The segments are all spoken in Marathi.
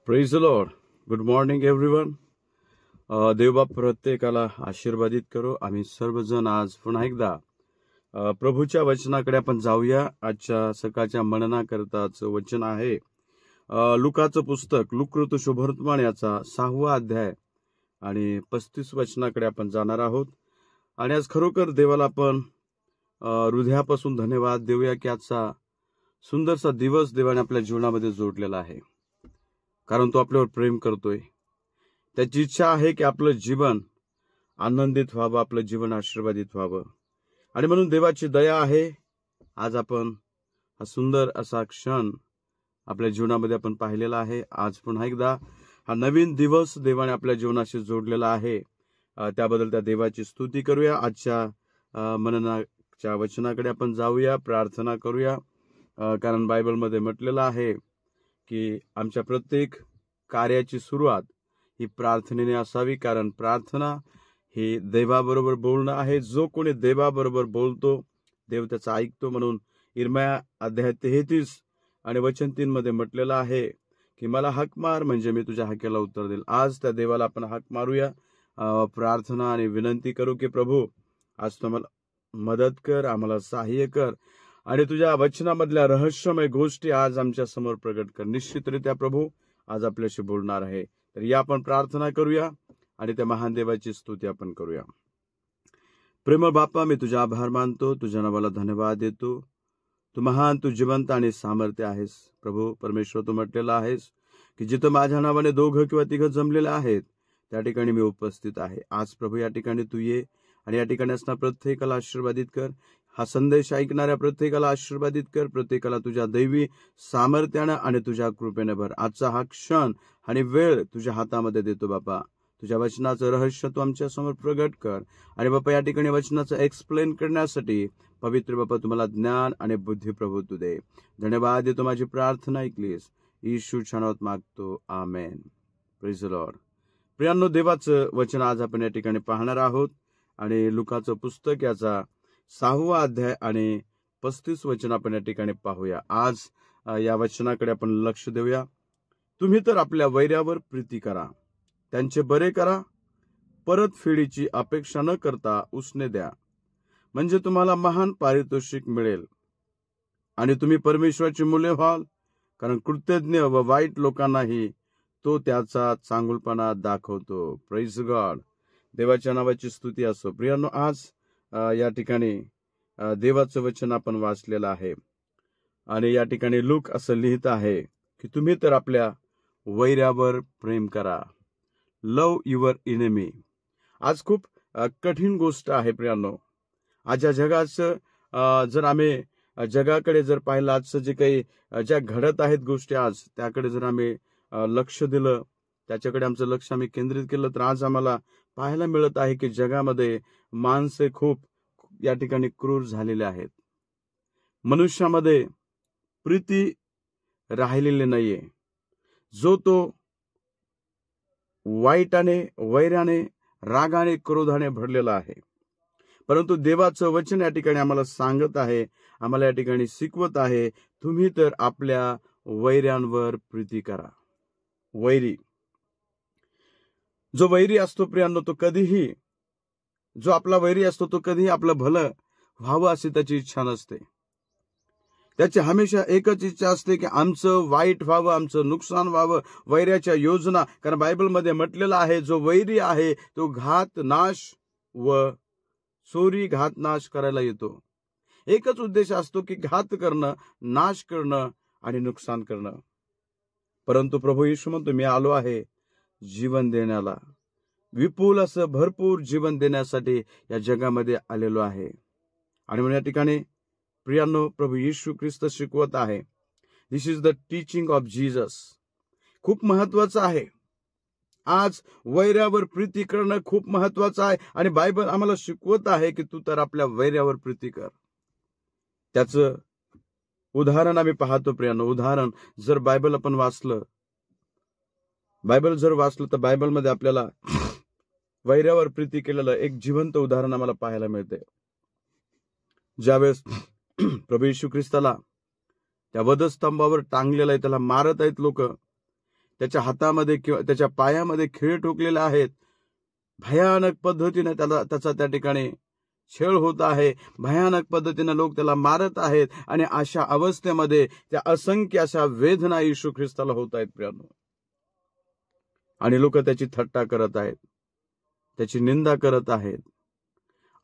Praise the lord. Good morning everyone. देवबाप प्रत्येकाला आशीर्वादित करो. आम्ही सर्वजण आज पुन्हा एकदा प्रभूच्या वचनाकडे आपण जाऊया. आजच्या सकाळच्या मननाकरताचं वचन आहे लुकाचं पुस्तक लुक शुभवर्तमान याचा 6वा अध्याय आणि 35 वचनाकडे आपण जाणार आहोत. आणि आज खरोखर देवाला आपण हृदयापासून धन्यवाद देऊया की आजचा सुंदरसा दिवस देवाने आपल्या जीवनामध्ये जोडलेला आहे, कारण तो आपल्यावर प्रेम करतोय. त्याची इच्छा आहे की आपलं जीवन आनंदित व्हावं, आपलं जीवन आशीर्वादित व्हावं. आणि म्हणून देवाची दया आहे. आज आपण हा सुंदर असा क्षण आपल्या जीवनामध्ये आपण पाहिलेला आहे. आज पुन्हा एकदा हा नवीन दिवस देवाने आपल्या जीवनाशी जोडलेला आहे. त्याबद्दल त्या देवाची स्तुती करूया. आजच्या मननाच्या वचनाकडे आपण जाऊया, प्रार्थना करूया. कारण बायबलमध्ये म्हटलेलं आहे की आमच्या प्रत्येक कार्याची सुरुवात ही प्रार्थनेने असावी, कारण प्रार्थना ही देवाबरोबर बोलणं आहे. जो कोणी देवाबरोबर बोलतो देव त्याचा ऐकतो. म्हणून इर्मया अध्याय 33 आणि वचन 3 मध्ये म्हटलेलं आहे की मला हाक मार म्हणजे मी तुझ्या हाकेला उत्तर देईल. आज त्या देवाला आपण हाक मारूया, प्रार्थना आणि विनंती करू की प्रभू आज तू आम्हाला मदत कर, आम्हाला सहाय्य कर आणि तुझ्या वचनामधल्या रहस्यमय गोष्टी आज आमच्या समोर प्रगट कर. निश्चितरित्या प्रभू आज आपल्याशी बोलणार आहे. तर या आपण प्रार्थना करूया आणि त्या महान देवाची स्तुती आपण करूया. प्रेमळ बाप्पा, मी तुझा आभार मानतो, तुझ्या नावाला धन्यवाद देतो. तू महान, तू जिवंत आणि सामर्थ्य आहेस. प्रभू परमेश्वर, तू म्हटलेला आहेस की जिथं माझ्या नावाने 2 किंवा 3 जमलेले आहेत त्या ठिकाणी मी उपस्थित आहे. आज प्रभू या ठिकाणी तू ये आणि या ठिकाणी असणाऱ्या प्रत्येकाला आशीर्वादित कर. हा संदेश ऐकणाऱ्या प्रत्येकाला आशीर्वादित कर. प्रत्येकाला तुझ्या दैवी सामर्थ्यानं आणि तुझ्या कृपेने भर. आजचा हा क्षण आणि वेळ तुझ्या हातामध्ये देतो बापा. तुझ्या वचनाचं रहस्य तू आमच्या समोर प्रगट कर. आणि बापा या ठिकाणी वचनाचं एक्सप्लेन करण्यासाठी पवित्र बापा तुम्हाला ज्ञान आणि बुद्धी प्रभू तू दे. धन्यवाद देतो. माझी प्रार्थना ऐकलीस येशूच्या नावात मागतो, आमेन. Praise the lord. प्रियांनो, देवाचं वचन आज आपण या ठिकाणी पाहणार आहोत आणि लुकाचं पुस्तक याचा 6वा अध्याय आणि 35 वचन आपण या ठिकाणी पाहूया. आज या वचनाकडे आपण लक्ष देऊया. तुम्ही तर आपल्या वैऱ्यावर प्रीती करा, त्यांचे बरे करा, परतफेडीची अपेक्षा न करता उसने द्या, म्हणजे तुम्हाला महान पारितोषिक मिळेल आणि तुम्ही परमेश्वराची मुले व्हाल, कारण कृतज्ञ व वाईट लोकांनाही तो त्याचा चांगुलपणा दाखवतो. Praise God. देवाच्या नावाची स्तुती असो. प्रियांनो, आज या ठिकाणी देवाचं वचन आपण वाचलेलं आहे आणि या ठिकाणी लूक असं लिहित आहे की तुम्ही तर आपल्या वैऱ्यावर प्रेम करा. लव युअर इनेमी. आज खूप कठीण गोष्ट आहे प्रियांनो. आजच्या जगाचं जर आम्ही जगाकडे जर पाहिलं, आजचं जे काही ज्या घडत आहेत गोष्टी आज त्याकडे जर आम्ही लक्ष दिलं, त्याच्याकडे आमचं लक्ष आम्ही केंद्रित केलं, तर आज आम्हाला पाहायला मिळत आहे की जगामध्ये माणसे खूप या ठिकाणी क्रूर झालेले आहेत. मनुष्यामध्ये प्रीती राहिलेली नाहीये. जो तो वाईटाने, वैराने, रागाने, क्रोधाने भरलेला आहे. परंतु देवाचं वचन या ठिकाणी आम्हाला सांगत आहे, आम्हाला या ठिकाणी शिकवत आहे, तुम्ही तर आपल्या वैऱ्यांवर प्रीती करा. वैरी, जो वैरी असतो प्रियांनो, तो कधीही, जो आपला वैरी असतो तो कधीही आपलं भलं व्हावं अशी त्याची इच्छा नसते. त्याची हमेशा एकच इच्छा असते की आमचं वाईट व्हावं, आमचं नुकसान व्हावं. वैऱ्याच्या योजना, कारण बायबलमध्ये म्हटलेलं आहे जो वैरी आहे तो घात, नाश व चोरी, घात, नाश करायला येतो. एकच उद्देश असतो की घात करणं, नाश करणं आणि नुकसान करणं. परंतु प्रभू येशू म्हणतो, मी आलो आहे जीवन देण्याला, विपुल असं भरपूर जीवन देण्यासाठी या जगामध्ये आलेलो आहे. आणि म्हणून या ठिकाणी प्रियांनो, प्रभू येशू ख्रिस्त शिकवत आहे. This is the teaching of Jesus. खूप महत्वाचं आहे. आज वैऱ्यावर प्रीती करणं खूप महत्वाचं आहे आणि बायबल आम्हाला शिकवत आहे की तू तर आपल्या वैऱ्यावर प्रीती कर. त्याचं उदाहरण आम्ही पाहतो प्रियांनो. उदाहरण जर बायबल आपण वाचलं, बायबल जर वाचलं तर बायबलमध्ये आपल्याला वैऱ्यावर प्रीती केलेलं एक जिवंत उदाहरण आम्हाला पाहायला मिळते. ज्यावेळेस प्रभू येशू ख्रिस्ताला त्या वधस्तंभावर टांगलेला आहे, त्याला मारत आहेत लोक, त्याच्या हातामध्ये किंवा त्याच्या पायामध्ये खीळ ठोकलेले आहेत. भयानक पद्धतीने त्याचा त्या ठिकाणी छळ होत आहे. भयानक पद्धतीने लोक त्याला मारत आहेत आणि अशा अवस्थेमध्ये त्या असंख्य अशा वेदना येशू ख्रिस्ताला होत आहेत प्रियांनो. आणि लोक त्याची थट्टा करत आहेत, त्याची निंदा करत आहेत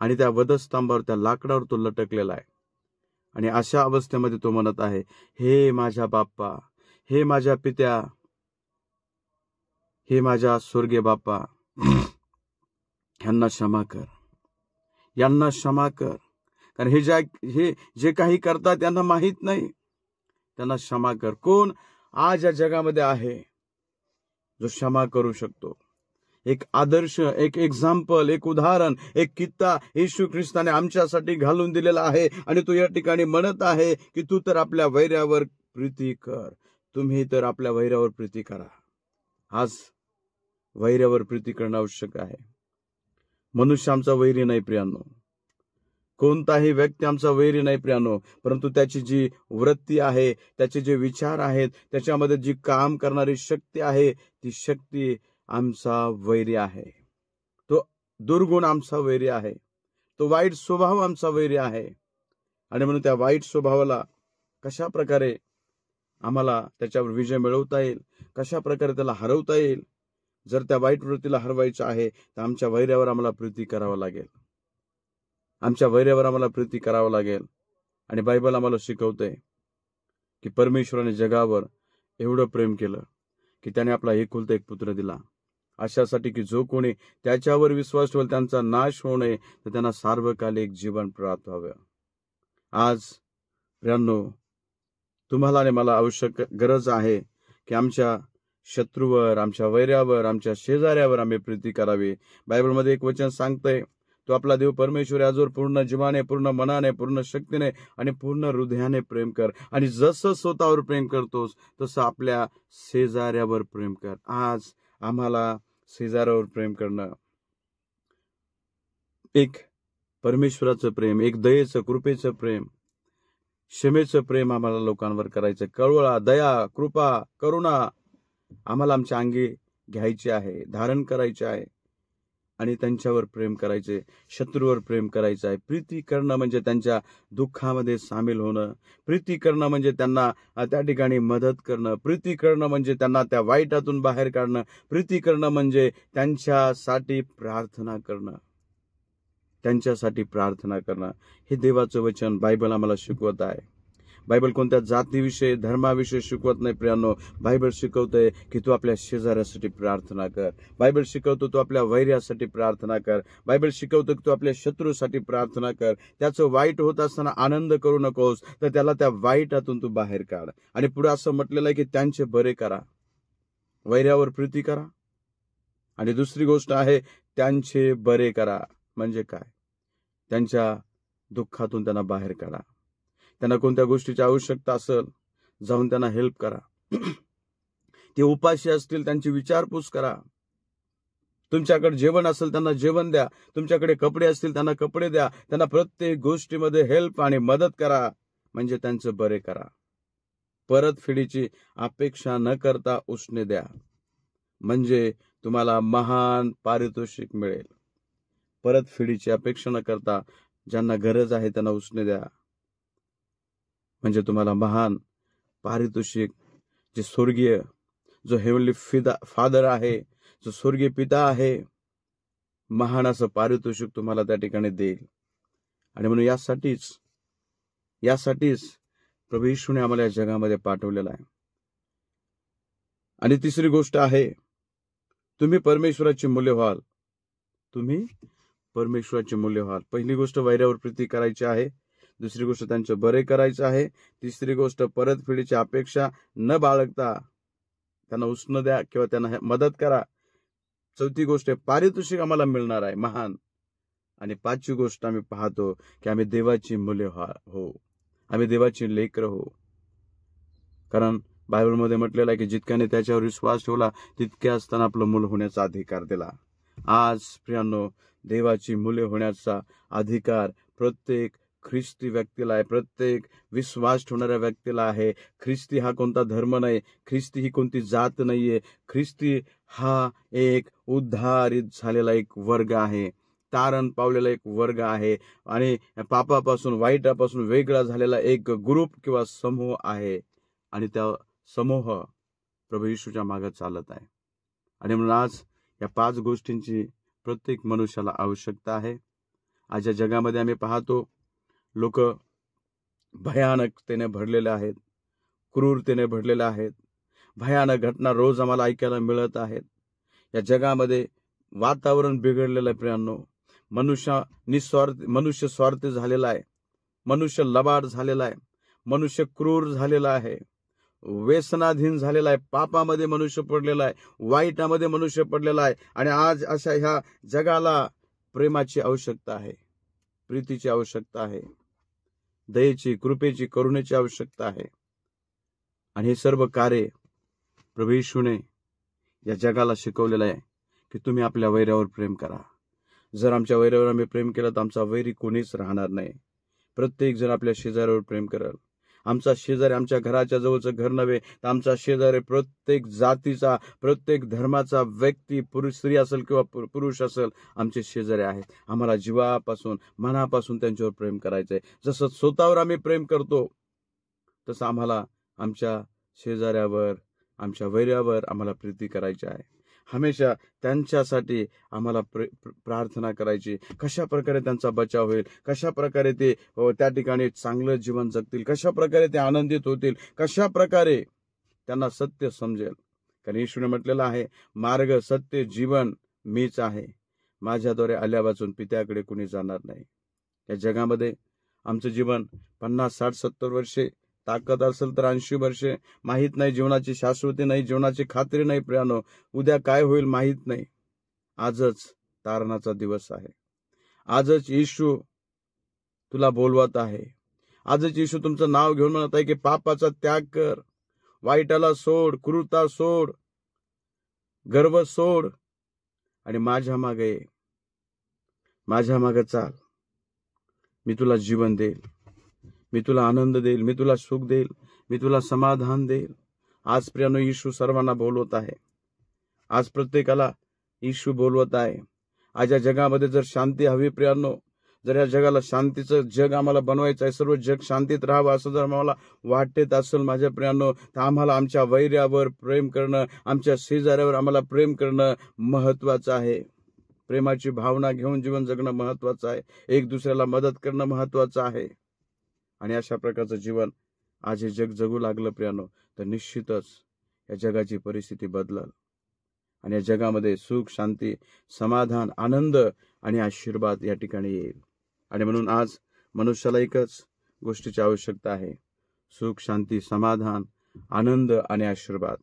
आणि त्या वधस्तंभावर, त्या लाकडावर तो लटकलेला आहे. आणि अशा अवस्थेमध्ये तो म्हणत आहे, हे माझ्या बाप्पा, हे माझ्या पित्या, हे माझ्या स्वर्गीय बाप्पा, यांना क्षमा कर, यांना क्षमा कर. कारण हे जे काही करतात त्यांना माहित नाही, त्यांना क्षमा कर. कोण आज या जगामध्ये आहे जो क्षमा करू शकतो? एक आदर्श, एक एक्झाम्पल, एक उदाहरण, एक किस्सा येशू ख्रिस्ताने आमच्यासाठी घालून दिलेला आहे. आणि तो या ठिकाणी म्हणत आहे की तू तर आपल्या वैऱ्यावर प्रीती कर, तुम्ही तर आपल्या वैऱ्यावर प्रीती करा. आज वैऱ्यावर प्रीती करणं आवश्यक आहे. मनुष्य आमचा वैरी नाही प्रियांनो, कोणताही व्यक्ती आमचा वैरी नाही प्रियांनो, परंतु त्याची जी वृत्ती आहे, त्याचे जे विचार आहेत, त्याच्यामध्ये जी काम करणारी शक्ती आहे, ती शक्ती आमचा वैरी आहे. तो दुर्गुण आमचा वैरी आहे, तो वाईट स्वभाव आमचा वैरी आहे. आणि म्हणून त्या वाईट स्वभावाला कशा प्रकारे आम्हाला त्याच्यावर विजय मिळवता येईल, कशा प्रकारे त्याला हरवता येईल? जर त्या वाईट वृत्तीला हरवायचं आहे तर आमच्या वैऱ्यावर आम्हाला प्रीती करावं लागेल, आमच्या वैऱ्यावर आम्हाला प्रीती करावं लागेल. आणि बायबल आम्हाला शिकवतंय की परमेश्वराने जगावर एवढं प्रेम केलं की त्याने आपला एकुलता एक पुत्र दिला, अशासाठी की जो कोणी त्याच्यावर विश्वास ठेवेल त्यांचा नाश होऊ नये, तर त्यांना सार्वकालिक जीवन प्राप्त व्हावं. आज प्रियांनो, तुम्हाला आणि मला आवश्यक गरज आहे की आमच्या शत्रूवर, आमच्या वैऱ्यावर, आमच्या शेजाऱ्यावर आम्ही प्रीती करावी. बायबलमध्ये एक वचन सांगतंय, तो आपला देव परमेश्वर याजवर पूर्ण जीवाने, पूर्ण मनाने, पूर्ण शक्तीने आणि पूर्ण हृदयाने प्रेम कर. आणि जसं स्वतःवर प्रेम करतोस तसं आपल्या शेजाऱ्यावर प्रेम कर. आज आम्हाला शेजाऱ्यावर प्रेम करणं, एक परमेश्वराचं प्रेम, एक दयेचं, कृपेचं प्रेम, क्षमेचं प्रेम आम्हाला लोकांवर करायचं. कळवळा, दया, कृपा, करुणा आम्हाला आमच्या अंगी घ्यायची आहे, धारण करायचे आहे आणि त्यांच्यावर प्रेम करायचे, शत्रूवर प्रेम करायचं आहे. प्रीती करणं म्हणजे त्यांच्या दुःखामध्ये सामील होणं, प्रीती करणं म्हणजे त्यांना त्या ठिकाणी मदत करणं, प्रीती करणं म्हणजे त्यांना त्या वाईटातून बाहेर काढणं, प्रीती करणं म्हणजे त्यांच्यासाठी प्रार्थना करणं, त्यांच्यासाठी प्रार्थना करणं. हे देवाचं वचन बायबल आम्हाला शिकवत आहे. बायबल कोणत्या जातीविषयी, धर्माविषयी शिकवत नाही प्रियांनो. बायबल शिकवतंय की तू आपल्या शेजाऱ्यासाठी प्रार्थना कर. बायबल शिकवतो तू आपल्या वैऱ्यासाठी प्रार्थना कर. बायबल शिकवतो की तू आपल्या शत्रूसाठी प्रार्थना कर. त्याचं वाईट होत असताना आनंद करू नकोस, तर त्याला त्या वाईटातून तू बाहेर काढ. आणि पुढे असं म्हटलेलं आहे की त्यांचे बरे करा, वैऱ्यावर प्रीती करा. आणि दुसरी गोष्ट आहे, त्यांचे बरे करा. म्हणजे काय? त्यांच्या दुःखातून त्यांना बाहेर काढा. त्यांना कोणत्या गोष्टीची आवश्यकता असेल, जाऊन त्यांना हेल्प करा. ते उपाशी असतील त्यांची विचारपूस करा. तुमच्याकडे जेवण असेल त्यांना जेवण द्या, तुमच्याकडे कपडे असतील त्यांना कपडे द्या. त्यांना प्रत्येक गोष्टीमध्ये हेल्प आणि मदत करा, म्हणजे त्यांचं बरे करा. परतफेडीची अपेक्षा न करता उसने द्या, म्हणजे तुम्हाला महान पारितोषिक मिळेल. परतफेडीची अपेक्षा न करता ज्यांना गरज आहे त्यांना उसने द्या, म्हणजे तुम्हाला महान पारितोषिक, जे स्वर्गीय, जो हेवनली फादर आहे, जो स्वर्गीय पिता आहे, महान असं पारितोषिक तुम्हाला त्या ठिकाणी देईल. आणि म्हणून यासाठीच प्रभू येशूने आम्हाला या जगामध्ये पाठवलेला आहे. आणि तिसरी गोष्ट आहे, तुम्ही परमेश्वराची मुले व्हाल. तुम्ही परमेश्वराची मुले व्हाल. पहिली गोष्ट वैऱ्यावर प्रीती करायची आहे, दुसरी गोष्ट त्यांचे बरे करायचं आहे, तिसरी गोष्ट परतफेडीची अपेक्षा न बाळगता त्यांना उसनं द्या किंवा त्यांना मदत करा. चौथी गोष्ट पारितोषिक आम्हाला मिळणार आहे महान. आणि पाचवी गोष्ट आम्ही पाहतो की आम्ही देवाची मुले हो, आम्ही देवाची लेकरं हो. कारण बायबलमध्ये म्हटलेलं आहे की जितक्याने त्याच्यावर विश्वास ठेवला तितक्या असताना आपलं मूल होण्याचा अधिकार दिला. आज प्रियांनो, देवाची मुले होण्याचा अधिकार प्रत्येक ख्रिस्ती व्यक्तीला आहे, प्रत्येक विश्वास ठेवणाऱ्या व्यक्तीला आहे. ख्रिस्ती हा कोणता धर्म नाही, ख्रिस्ती ही कोणती जात नाहीये. ख्रिस्ती हा एक उद्धारित झालेला एक वर्ग आहे, तारण पावलेला एक वर्ग आहे आणि पापापासून वाईटापासून वेगळा झालेला एक ग्रुप किंवा समूह आहे. आणि त्या समूह प्रभू येशूच्या मागे चालत आहे. आणि म्हणून आज या 5 गोष्टींची प्रत्येक मनुष्याला आवश्यकता आहे. आज या जगामध्ये आम्ही पाहतो लोक भयानकतेने भरलेले आहेत, क्रूरतेने भरलेले आहेत. भयानक घटना रोज आम्हाला ऐकायला मिळत आहेत. या जगामध्ये वातावरण बिघडलेलं आहे प्रियांनो. मनुष्य स्वार्थी झालेला आहे, मनुष्य लबाड झालेला आहे, मनुष्य क्रूर झालेला आहे, व्यसनाधीन झालेला आहे, पापामध्ये मनुष्य पडलेला आहे, वाईटामध्ये मनुष्य पडलेला आहे. आणि आज अशा ह्या जगाला प्रेमाची आवश्यकता आहे, प्रीतीची आवश्यकता आहे, दयेची, कृपेची, करुणेची आवश्यकता आहे. आणि हे सर्व कार्य प्रभू येशूने या जगाला शिकवलेलं आहे की तुम्ही आपल्या वैरावर प्रेम करा. जर आमच्या वैरावर आम्ही प्रेम केलं तर आमचा वैरी कोणीच राहणार नाही. प्रत्येक जण आपल्या शेजाऱ्यावर प्रेम करेल. आमचा शेजारी आमच्या घराच्या जवळचं घर नव्हे तर आमचा शेजारी प्रत्येक जातीचा, प्रत्येक धर्माचा व्यक्ती, स्त्री असेल किंवा पुरुष असेल, आमचे शेजारी आहेत. आम्हाला जीवापासून, मनापासून त्यांच्यावर प्रेम करायचंय. जसं स्वतःवर आम्ही प्रेम करतो तसं आम्हाला आमच्या शेजाऱ्यावर, आमच्या वैरावर आम्हाला प्रीती करायची आहे. हमेशा त्यांच्यासाठी आम्हाला प्रार्थना करायची. कशा प्रकारे त्यांचा बचाव होईल, कशा प्रकारे ते त्या ठिकाणी चांगलं जीवन जगतील, कशा प्रकारे ते आनंदित होतील, कशा प्रकारे त्यांना सत्य समजेल. कारण येशूने म्हटलेलं आहे, मार्ग, सत्य, जीवन मीच आहे, माझ्याद्वारे आल्या वाचून पित्याकडे कुणी जाणार नाही. या जगामध्ये आमचं जीवन 50, 60, 70 वर्षे, ताकद असेल तर 80 वर्षे, माहीत नाही. जीवनाची शाश्वती नाही, जीवनाची खात्री नाही प्रियानो. उद्या काय होईल माहीत नाही. आजच तारणाचा दिवस आहे. आजच येशू तुला बोलवत आहे. आजच येशू तुमचं नाव घेऊन म्हणत आहे की पापाचा त्याग कर, वाईटाला सोड, क्रूरता सोड, गर्व सोड आणि माझ्या मागे ये, माझ्या मागे चाल. मी तुला जीवन देईल, मी तुला आनंद देईल, मी तुला सुख देईल, मी तुला समाधान देईल. आज प्रियानो येशू सर्वांना बोलवत आहे. आज प्रत्येकाला येशू बोलवत आहे. आज या जगामध्ये जर शांती हवी प्रियानो, जर या जगाला शांतीचं जग आम्हाला बनवायचं आहे, सर्व जग शांतीत राहावं असं जर आम्हाला वाटत असेल माझ्या प्रियानो, तर आम्हाला आमच्या वैऱ्यावर प्रेम करणं, आमच्या शेजाऱ्यावर आम्हाला प्रेम करणं महत्वाचं आहे. प्रेमाची भावना घेऊन जीवन जगणं महत्वाचं आहे. एक दुसऱ्याला मदत करणं महत्वाचं आहे. आणि अशा प्रकारचं जीवन आज हे जग जगू लागलं प्रियानो, तर निश्चितच या जगाची परिस्थिती बदलल आणि या जगामध्ये सुख, शांती, समाधान, आनंद आणि आशीर्वाद या ठिकाणी येईल. आणि म्हणून आज मनुष्याला एकच गोष्टीची आवश्यकता आहे, सुख, शांती, समाधान, आनंद आणि आशीर्वाद.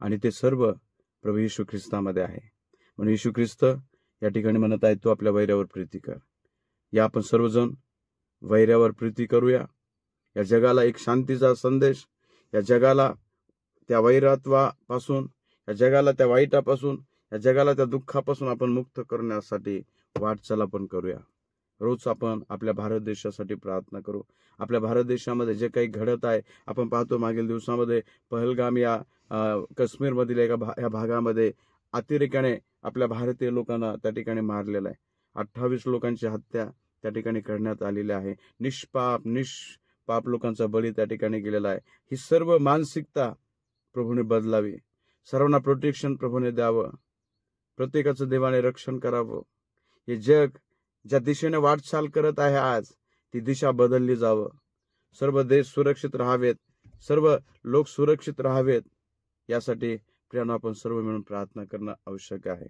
आणि ते सर्व प्रभू येशू ख्रिस्तामध्ये आहे. म्हणून येशू ख्रिस्त या ठिकाणी म्हणत आहे, तू आपल्या वैऱ्यावर प्रीती कर. या आपण सर्वजण वैऱ्यावर प्रीती करूया. या जगाला एक शांतीचा संदेश, या जगाला त्या वैरत्वापासून, या जगाला त्या वाईटापासून, या जगाला त्या दुःखापासून आपण मुक्त करण्यासाठी वाटचाल आपण करूया. रोज आपण आपल्या भारत देशासाठी प्रार्थना करू. आपल्या भारत देशामध्ये जे काही घडत आहे, आपण पाहतो मागील दिवसामध्ये पहलगाम या काश्मीरमधील या भागामध्ये अतिरेक्याने आपल्या भारतीय लोकांना त्या ठिकाणी मारलेलं आहे. 28 लोकांची हत्या त्या ठिकाणी करण्यात आलेली आहे. निष्पाप लोकांचा बळी त्या ठिकाणी गेलेला आहे. ही सर्व मानसिकता प्रभूने बदलावी. सर्वांना प्रोटेक्शन प्रभूने द्यावं. प्रत्येकाचं देवाने रक्षण करावं. हे जग ज्या दिशेने वाटचाल करत आहे आज, ती दिशा बदलली जावं. सर्व देश सुरक्षित राहावेत, सर्व लोक सुरक्षित राहावेत, यासाठी प्रियानो आपण सर्व मिळून प्रार्थना करणं आवश्यक आहे.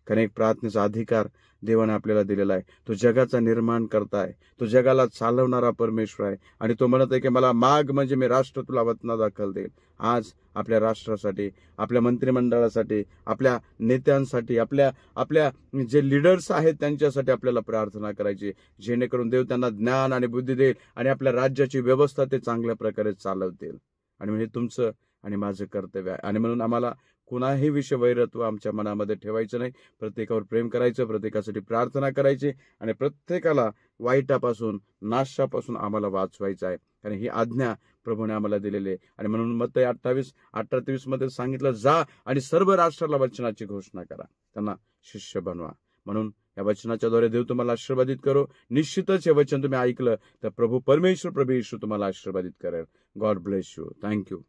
कारण एक प्रार्थनेचा अधिकार देवाने आपल्याला दिलेला आहे. तो जगाचा निर्माण करता आहे, तो जगाला चालवणारा परमेश्वर आहे. आणि तो म्हणत आहे की मला माग म्हणजे मी राष्ट्र तुला वतना दाखल देईल. आज आपल्या राष्ट्रासाठी, आपल्या मंत्रिमंडळासाठी, आपल्या नेत्यांसाठी, आपल्या जे लीडर्स आहेत त्यांच्यासाठी आपल्याला प्रार्थना करायची, जेणेकरून देव त्यांना ज्ञान आणि बुद्धी देईल आणि आपल्या राज्याची व्यवस्था ते चांगल्या प्रकारे चालवतील. आणि म्हणजे तुमचं आणि माझं कर्तव्य आहे. आणि म्हणून आम्हाला कुणाही विषय वैरत्व आमच्या मनामध्ये ठेवायचं नाही. प्रत्येकावर प्रेम करायचं, प्रत्येकासाठी प्रार्थना करायची आणि प्रत्येकाला वाईटापासून, नाशापासून आम्हाला वाचवायचं आहे. कारण ही आज्ञा प्रभूने आम्हाला दिलेली आहे. आणि म्हणून मत्तई 28:18-23 मध्ये सांगितलं, जा आणि सर्व राष्ट्राला वचनाची घोषणा करा, त्यांना शिष्य बनवा. म्हणून या वचनाच्या द्वारे देव तुम्हाला आशीर्वादित करो. निश्चितच हे वचन तुम्ही ऐकलं तर प्रभू येशू तुम्हाला आशीर्वादित करेल. God bless you. थँक्यू.